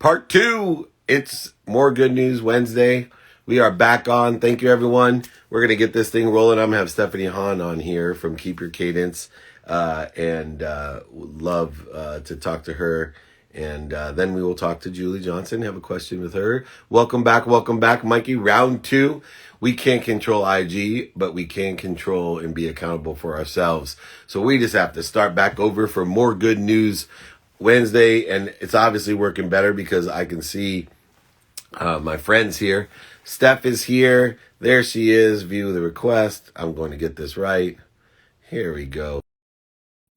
Part two. It's More Good News Wednesday. We are back on. Thank you, everyone. We're going to get this thing rolling. I'm going to have Stephanie Hahn on here from Keep Your Cadence. And would love to talk to her. And then we will talk to Julie Johnston, have a question with her. Welcome back, Mikey. Round two. We can't control IG, but we can control and be accountable for ourselves. So we just have to start back over for More Good News Wednesday, and it's obviously working better because I can see my friends here. Steph is here. There she is. View the request. I'm going to get this right. Here we go.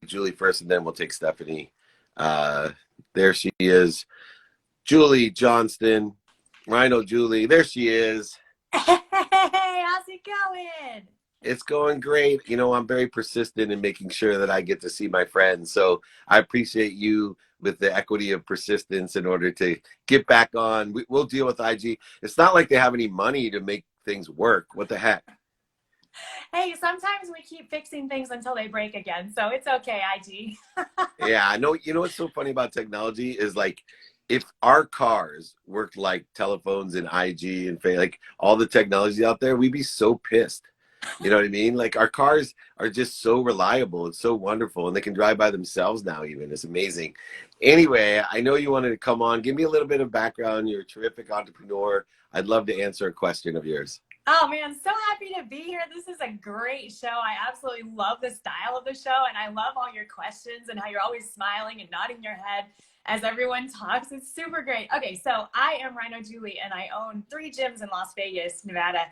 Julie first, and then we'll take Stephanie. There she is. Julie Johnston. Rhino Julie. There she is. Hey, how's it going? It's going great. You know, I'm very persistent in making sure that I get to see my friends. So I appreciate you with the equity of persistence in order to get back on. We'll deal with IG. It's not like they have any money to make things work. What the heck? Hey, sometimes we keep fixing things until they break again. So it's okay, IG. Yeah, I know. You know what's so funny about technology is like, if our cars worked like telephones and IG and like all the technology out there, we'd be so pissed. You know what I mean? Like, our cars are just so reliable. It's so wonderful. And they can drive by themselves now even. It's amazing. Anyway, I know you wanted to come on. Give me a little bit of background. You're a terrific entrepreneur. I'd love to answer a question of yours. Oh man, so happy to be here. This is a great show. I absolutely love the style of the show, and I love all your questions and how you're always smiling and nodding your head as everyone talks. It's super great. Okay, so I am Rhino Julie, and I own 3 gyms in Las Vegas, Nevada.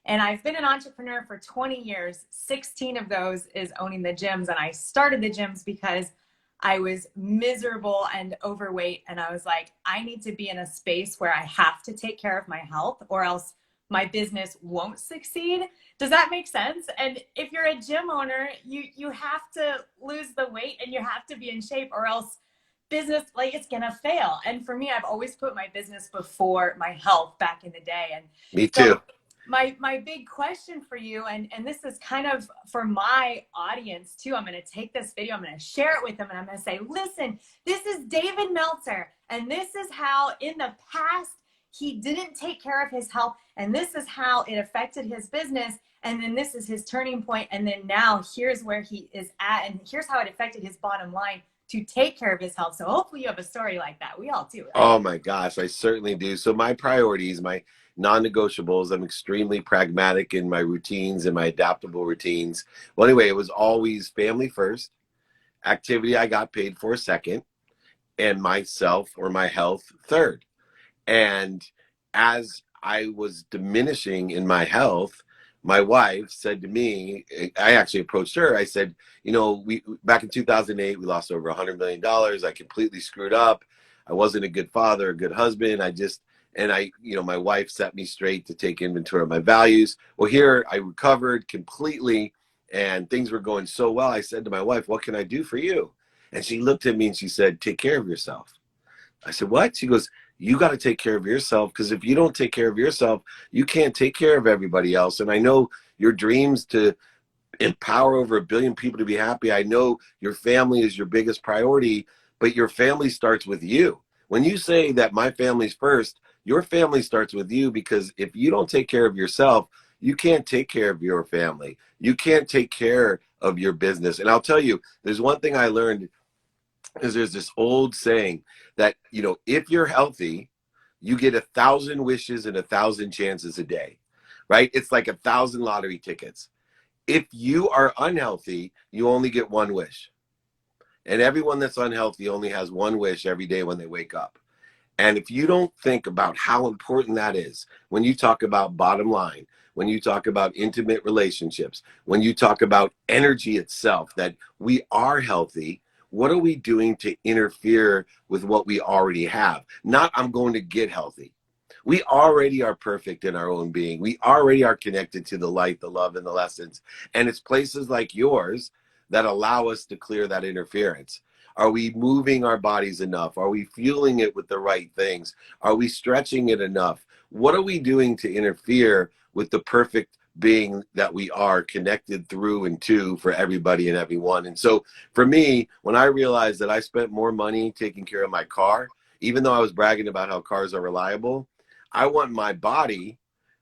And I've been an entrepreneur for 20 years. 16 of those is owning the gyms. And I started the gyms because I was miserable and overweight. And I was like, I need to be in a space where I have to take care of my health or else my business won't succeed. Does that make sense? And if you're a gym owner, you have to lose the weight and you have to be in shape or else business, like, it's gonna fail. And for me, I've always put my business before my health back in the day. And Me too. so my big question for you, and this is kind of for my audience too, I'm going to take this video, I'm going to share it with them, and I'm going to say, listen, this is David Meltzer, and this is how in the past he didn't take care of his health, and this is how it affected his business, and then this is his turning point, and then now here's where he is at, and here's how it affected his bottom line to take care of his health. So hopefully you have a story like that. We all do, right? Oh my gosh, I certainly do. So my priorities, my non-negotiables, I'm extremely pragmatic in my routines and my adaptable routines. Well, anyway, it was always family first, activity I got paid for second, and myself or my health third. And as I was diminishing in my health, my wife said to me, I actually approached her. I said, you know, we back in 2008, we lost over $100 million. I completely screwed up. I wasn't a good father, a good husband. My wife set me straight to take inventory of my values. Well, here I recovered completely and things were going so well. I said to my wife, what can I do for you? And she looked at me and she said, take care of yourself. I said, what? She goes, you got to take care of yourself, because if you don't take care of yourself, you can't take care of everybody else. And I know your dreams to empower over 1 billion people to be happy. I know your family is your biggest priority, but your family starts with you. When you say that my family's first, your family starts with you, because if you don't take care of yourself, you can't take care of your family. You can't take care of your business. And I'll tell you, there's one thing I learned is there's this old saying that, you know, if you're healthy, you get 1,000 wishes and 1,000 chances a day, right? It's like 1,000 lottery tickets. If you are unhealthy, you only get 1 wish. And everyone that's unhealthy only has 1 wish every day when they wake up. And if you don't think about how important that is, when you talk about bottom line, when you talk about intimate relationships, when you talk about energy itself, that we are healthy, what are we doing to interfere with what we already have? Not, I'm going to get healthy. We already are perfect in our own being. We already are connected to the light, the love, and the lessons. And it's places like yours that allow us to clear that interference. Are we moving our bodies enough? Are we fueling it with the right things? Are we stretching it enough? What are we doing to interfere with the perfect being that we are connected through and to for everybody and everyone? And so for me, when I realized that I spent more money taking care of my car even though I was bragging about how cars are reliable, I want my body,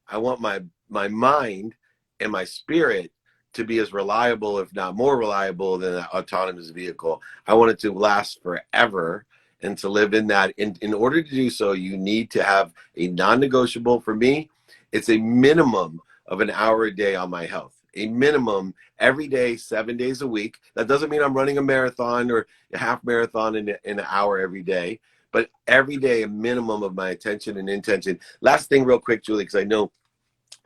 I want my mind and my spirit to be as reliable, if not more reliable, than an autonomous vehicle. I want it to last forever and to live in that. In order to do so, you need to have a non-negotiable. For me, it's a minimum of an hour a day on my health. A minimum every day, 7 days a week. That doesn't mean I'm running a marathon or a half marathon in an hour every day, but every day a minimum of my attention and intention. Last thing real quick, Julie, because I know,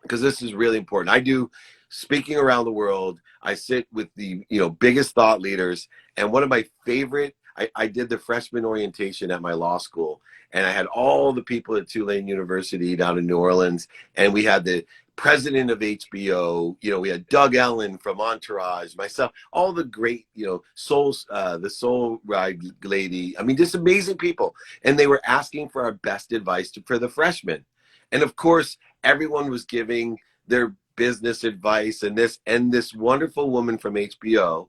because this is really important. I do speaking around the world. I sit with the biggest thought leaders, and one of my favorite, I did the freshman orientation at my law school, and I had all the people at Tulane University down in New Orleans, and we had the president of HBO, we had Doug Ellen from Entourage, myself, all the great, souls, the soul ride lady. I mean, just amazing people. And they were asking for our best advice for the freshmen. And of course, everyone was giving their business advice, and this wonderful woman from HBO,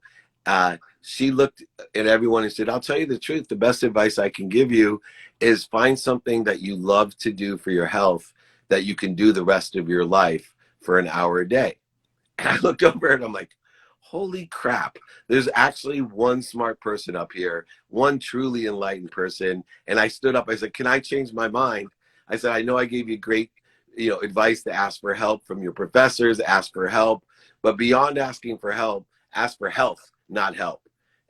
she looked at everyone and said, I'll tell you the truth. The best advice I can give you is find something that you love to do for your health that you can do the rest of your life for an hour a day. And I looked over and I'm like, holy crap. There's actually one smart person up here, one truly enlightened person. And I stood up, I said, can I change my mind? I said, I know I gave you great advice to ask for help from your professors, ask for help, but beyond asking for help, ask for health, not help.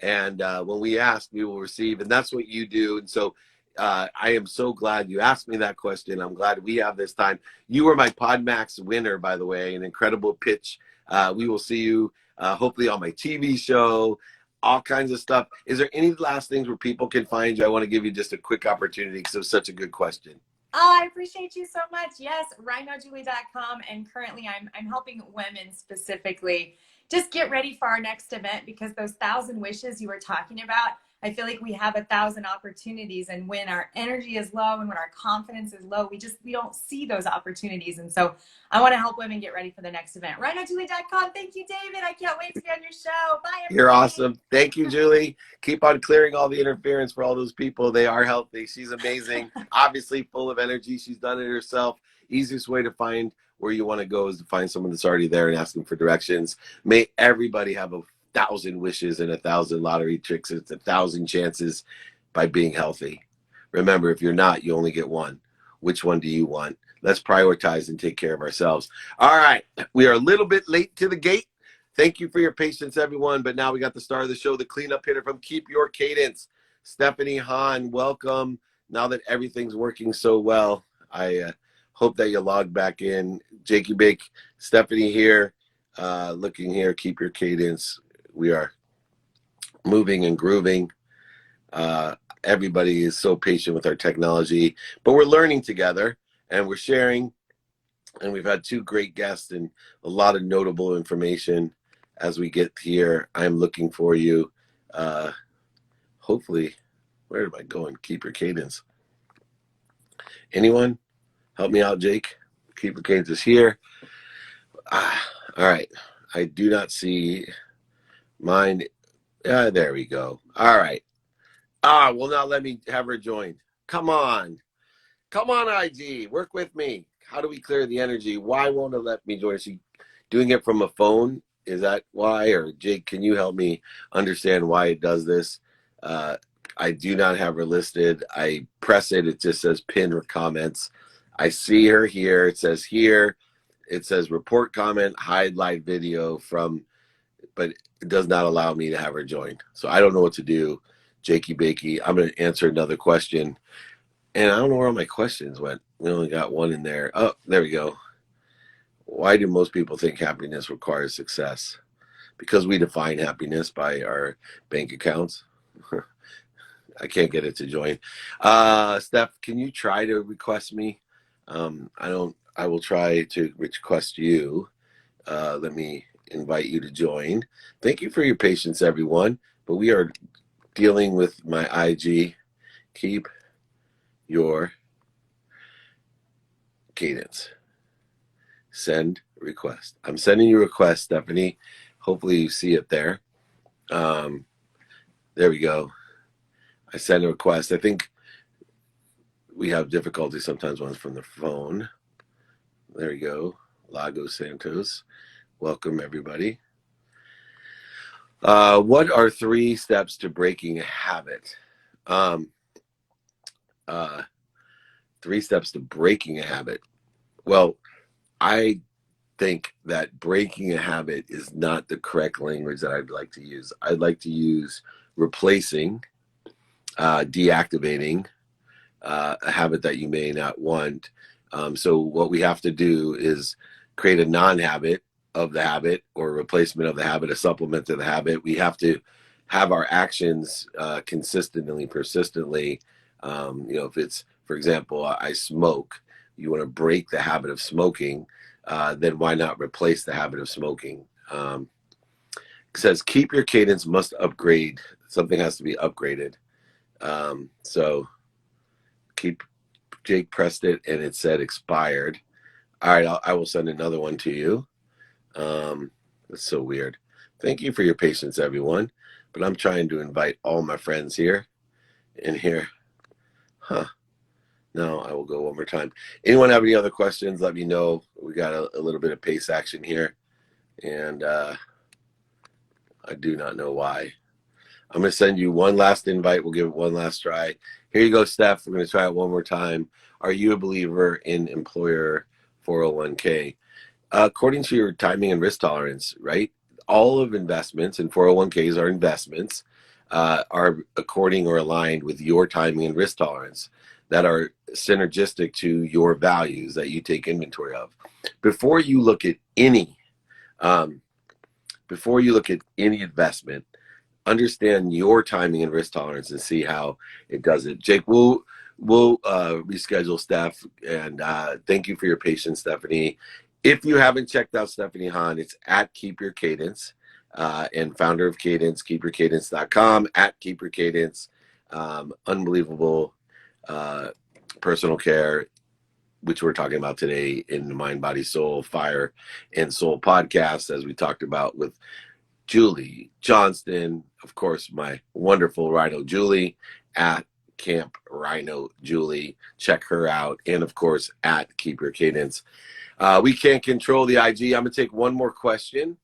And when we ask, we will receive, and that's what you do. And so I am so glad you asked me that question. I'm glad we have this time. You were my PodMax winner, by the way, an incredible pitch. We will see you hopefully on my TV show, all kinds of stuff. Is there any last things where people can find you? I want to give you just a quick opportunity because it was such a good question. Oh, I appreciate you so much. Yes, rhinojulie.com. And currently I'm helping women specifically just get ready for our next event, because those 1,000 wishes you were talking about, I feel like we have 1,000 opportunities. And when our energy is low and when our confidence is low, we don't see those opportunities. And so I want to help women get ready for the next event. rhinojulie.com. Thank you, David. I can't wait to be on your show. Bye, everybody. You're awesome. Thank you, Julie. Keep on clearing all the interference for all those people. They are healthy. She's amazing. Obviously full of energy. She's done it herself. Easiest way to find where you want to go is to find someone that's already there and ask them for directions. May everybody have 1,000 wishes and 1,000 lottery tricks. It's 1,000 chances by being healthy. Remember, if you're not, you only get one. Which one do you want? Let's prioritize and take care of ourselves. All right. We are a little bit late to the gate. Thank you for your patience, everyone. But now we got the star of the show, the cleanup hitter from Keep Your Cadence, Stephanie Hahn. Welcome. Now that everything's working so well, I hope that you log back in. Jakey Bake, Stephanie here, looking here, Keep Your Cadence. We are moving and grooving. Everybody is so patient with our technology, but we're learning together and we're sharing. And we've had two great guests and a lot of notable information as we get here. I'm looking for you. Hopefully, where am I going? Keep Your Cadence. Anyone? Help me out, Jake. Keep Your Cadence is here. All right. I do not see mine. There we go. All right. Well, now let me have her join. Come on. Come on, IG. Work with me. How do we clear the energy? Why won't it let me join? Is she doing it from a phone? Is that why? Or Jake, can you help me understand why it does this? I do not have her listed. I press it. It just says pin or comments. I see her here. It says here. It says report comment, hide live video from, but it does not allow me to have her join. So I don't know what to do. Jakey Bakey, I'm going to answer another question. And I don't know where all my questions went. We only got one in there. Oh, there we go. Why do most people think happiness requires success? Because we define happiness by our bank accounts. I can't get it to join. Steph, can you try to request me? I will try to request you. Let me invite you to join. Thank you for your patience, everyone. But we are dealing with my IG. Keep Your Cadence. Send request. I'm sending you a request, Stephanie. Hopefully you see it there. There we go. I sent a request. I think we have difficulty sometimes when it's from the phone. There you go. Lago Santos. Welcome, everybody. What are 3 steps to breaking a habit? 3 steps to breaking a habit. Well, I think that breaking a habit is not the correct language that I'd like to use. I'd like to use replacing, deactivating a habit that you may not want. So what we have to do is create a non-habit of the habit or a replacement of the habit, a supplement to the habit. We have to have our actions consistently, persistently. If it's, for example, I smoke, you want to break the habit of smoking, then why not replace the habit of smoking? It says, keep your cadence must upgrade. Something has to be upgraded. So Jake pressed it and it said expired. All right, I will send another one to you. That's so weird. Thank you for your patience, everyone. But I'm trying to invite all my friends here in here. No, I will go one more time. Anyone have any other questions? Let me know. We got a little bit of pace action here. And I do not know why. I'm going to send you one last invite. We'll give it one last try. Here you go, Steph. We're going to try it one more time. Are you a believer in employer 401k? According to your timing and risk tolerance, right? All of investments and 401ks are investments, are according or aligned with your timing and risk tolerance that are synergistic to your values that you take inventory of. Before you look at any investment, understand your timing and risk tolerance and see how it does it. Jake, we'll reschedule Steph, and thank you for your patience, Stephanie. If you haven't checked out Stephanie Hahn, it's at Keep Your Cadence, and founder of Cadence, keepyourcadence.com, at Keep Your Cadence. Unbelievable personal care, which we're talking about today in the Mind, Body, Soul, Fire, and Soul podcast, as we talked about with Julie Johnston, of course, my wonderful Rhino Julie, at Camp Rhino Julie. Check her out. And of course, at Keep Your Cadence. We can't control the IG. I'm going to take one more question,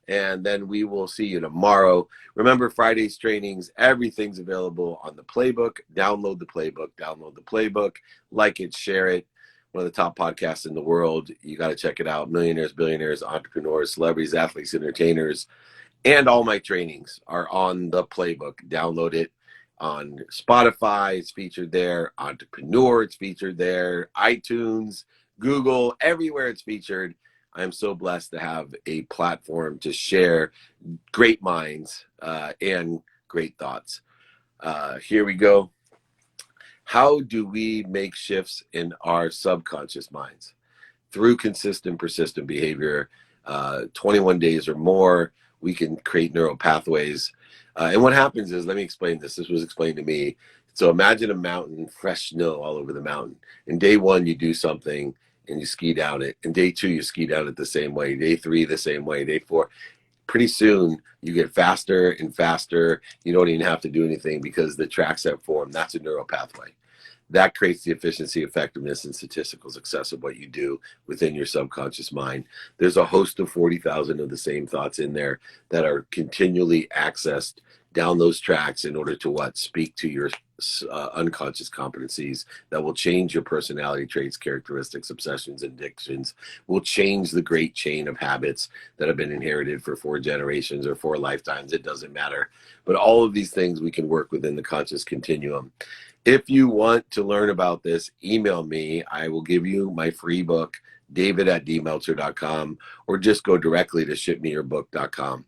and then we will see you tomorrow. Remember, Friday's trainings, everything's available on the playbook. Download the playbook. Download the playbook. Like it, share it. One of the top podcasts in the world. You got to check it out. Millionaires, billionaires, entrepreneurs, celebrities, athletes, entertainers. And all my trainings are on the playbook. Download it on Spotify. It's featured there. Entrepreneur, it's featured there. iTunes, Google, everywhere it's featured. I'm so blessed to have a platform to share great minds and great thoughts. Here we go. How do we make shifts in our subconscious minds? Through consistent, persistent behavior, 21 days or more, we can create neural pathways. And what happens is, let me explain this. This was explained to me. So imagine a mountain, fresh snow all over the mountain. And day 1, you do something and you ski down it. And day 2, you ski down it the same way. Day 3, the same way. Day 4. Pretty soon, you get faster and faster. You don't even have to do anything because the tracks have formed. That's a neural pathway. That creates the efficiency, effectiveness, and statistical success of what you do within your subconscious mind. There's a host of 40,000 of the same thoughts in there that are continually accessed down those tracks in order to what? Speak to your unconscious competencies that will change your personality traits, characteristics, obsessions, addictions, will change the great chain of habits that have been inherited for 4 generations or 4 lifetimes. It doesn't matter. But all of these things we can work within the conscious continuum. If you want to learn about this, email me. I will give you my free book, david@dmeltzer.com, or just go directly to shipmeyourbook.com.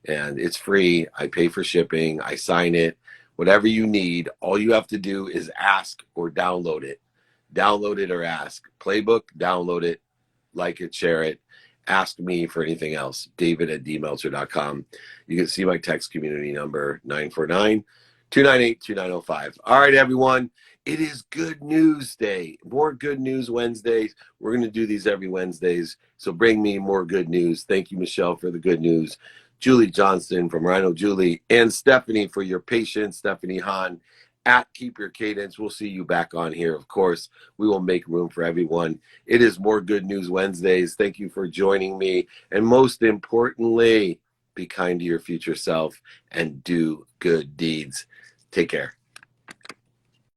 And it's free. I pay for shipping. I sign it. Whatever you need, all you have to do is ask or download it. Download it or ask. Playbook, download it, like it, share it. Ask me for anything else, david@dmeltzer.com. You can see my text community number, 949-298-2905. All right, everyone. It is Good News Day. More Good News Wednesdays. We're going to do these every Wednesdays. So bring me more good news. Thank you, Michelle, for the good news. Julie Johnston from Rhino Julie, and Stephanie for your patience. Stephanie Hahn at Keep Your Cadence. We'll see you back on here. Of course, we will make room for everyone. It is More Good News Wednesdays. Thank you for joining me. And most importantly, be kind to your future self and do good deeds. Take care.